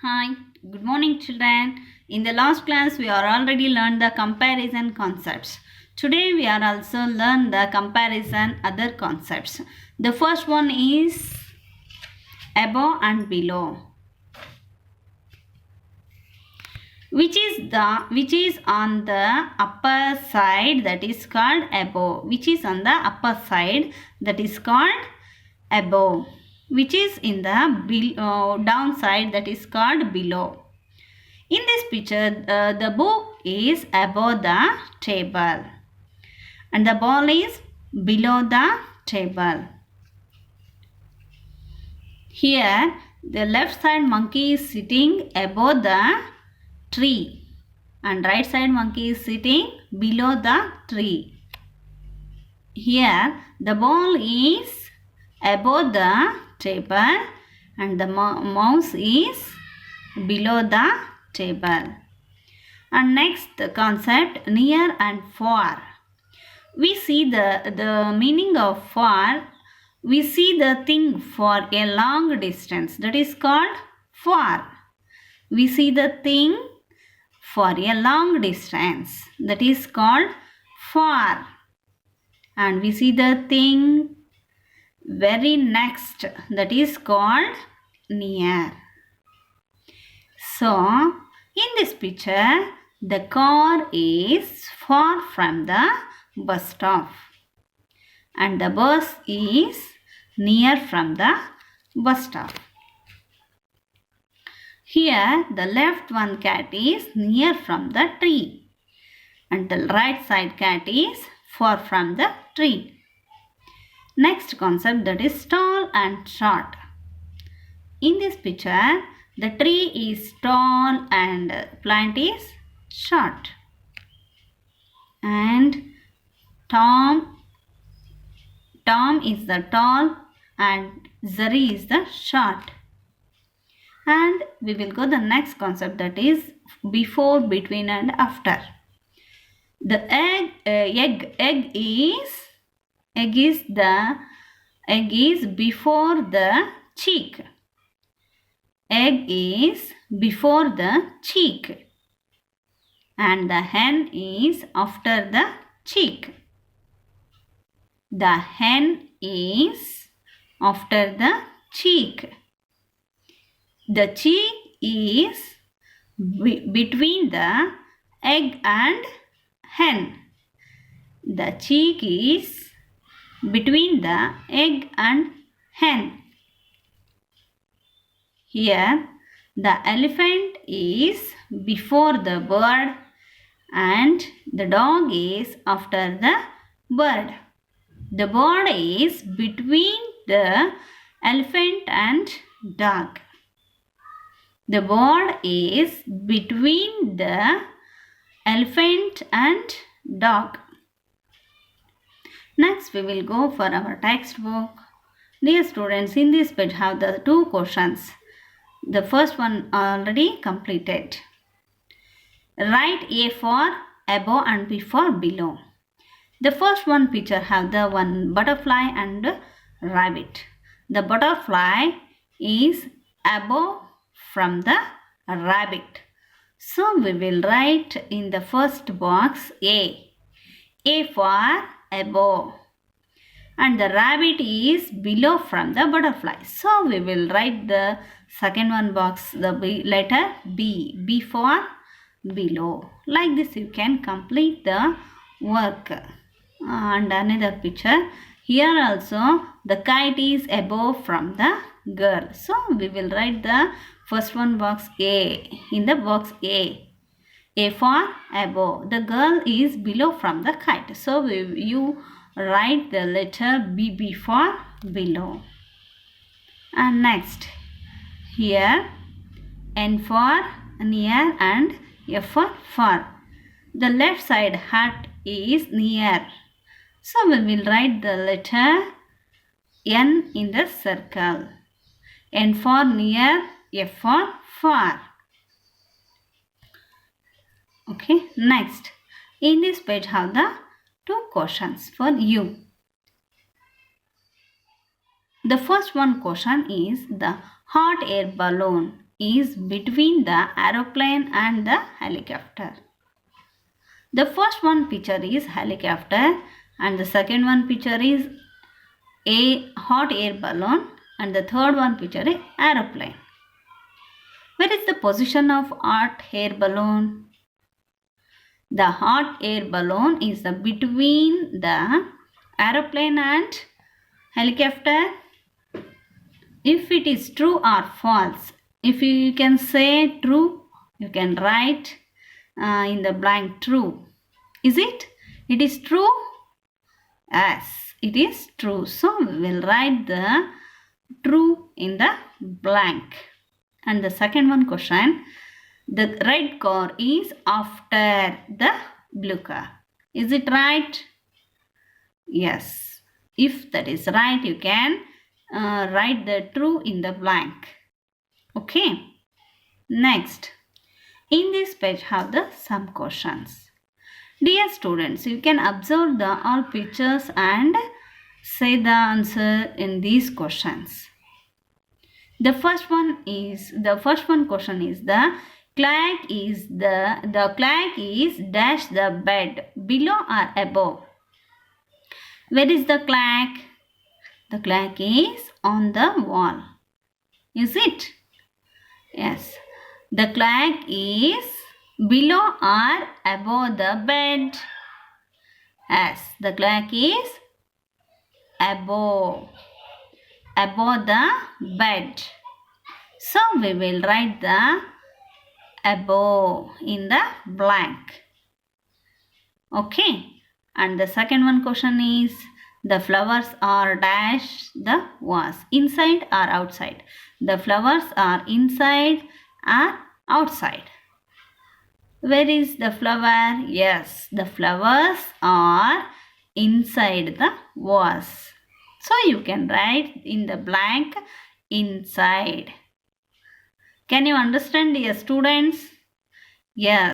Hi, good morning children. In the last class we are already learned the comparison concepts. Today we are also learn the comparison other concepts. The first one is above and below. Which is on the upper side, that is called above. Which is on the upper side, that is called above. Which is in the downside, that is called below. In this picture, the book is above the table and the ball is below the table. Here, the left side monkey is sitting above the tree and right side monkey is sitting below the tree. Here, the ball is above the table and the mouse is below the table. And next concept, near and far. We see the meaning of far. We see the thing for a long distance, that is called far. We see the thing for a long distance, that is called far. And we see the thing very next, that is called near. So, in this picture, the car is far from the bus stop and the bus is near from the bus stop. Here, the left one cat is near from the tree and the right side cat is far from the tree. Next concept, that is tall and short. In this picture, the tree is tall and plant is short. And Tom is the tall and Zari is the short. And we will go the next concept, that is before, between and after. The egg is before the cheek. Egg is before the cheek and the hen is after the cheek. The hen is after the cheek. The cheek is between the egg and hen. The cheek is between the egg and hen. Here, the elephant is before the bird and the dog is after the bird. The bird is between the elephant and dog. The bird is between the elephant and dog. Next, we will go for our textbook. Dear students, in this page have the two questions. The first one already completed. Write A for above and B for below. The first one picture have the one butterfly and rabbit. The butterfly is above from the rabbit. So we will write in the first box A. A for above. And the rabbit is below from the butterfly. So we will write the second one box, the letter B. B for below. Like this you can complete the work. And another picture. Here also the kite is above from the girl. So we will write the first one box A. In the box A. A for above. The girl is below from the kite. So you write the letter B for below. And next, here N for near and F for far. The left side hat is near. So we will write the letter N in the circle. N for near, F for far. Okay, next. In this page have the two questions for you. The first one question is the hot air balloon is between the aeroplane and the helicopter? The first one picture is helicopter and the second one picture is a hot air balloon and the third one picture is aeroplane. Where is the position of hot air balloon? The hot air balloon is between the aeroplane and helicopter. If it is true or false, if you can say true, you can write in the blank true. Is it? It is true? Yes, it is true. So we will write the true in the blank. And the second one question, the red car is after the blue car. Is it right? Yes. If that is right, you can write the true in the blank. Okay. Next, in this page have the some questions. Dear students, you can observe the all pictures and say the answer in these questions. The first one question is the clock is dash the bed below or above. Where is the clock? The clock is on the wall. Is it? Yes. The clock is below or above the bed. Yes. The clock is above the bed. So we will write the above in the blank. Okay. And the second one question is the flowers are dash the vase, inside or outside. The flowers are inside or outside. Where is the flower? Yes, the flowers are inside the vase. So you can write in the blank inside. Can you understand, dear students? Yes.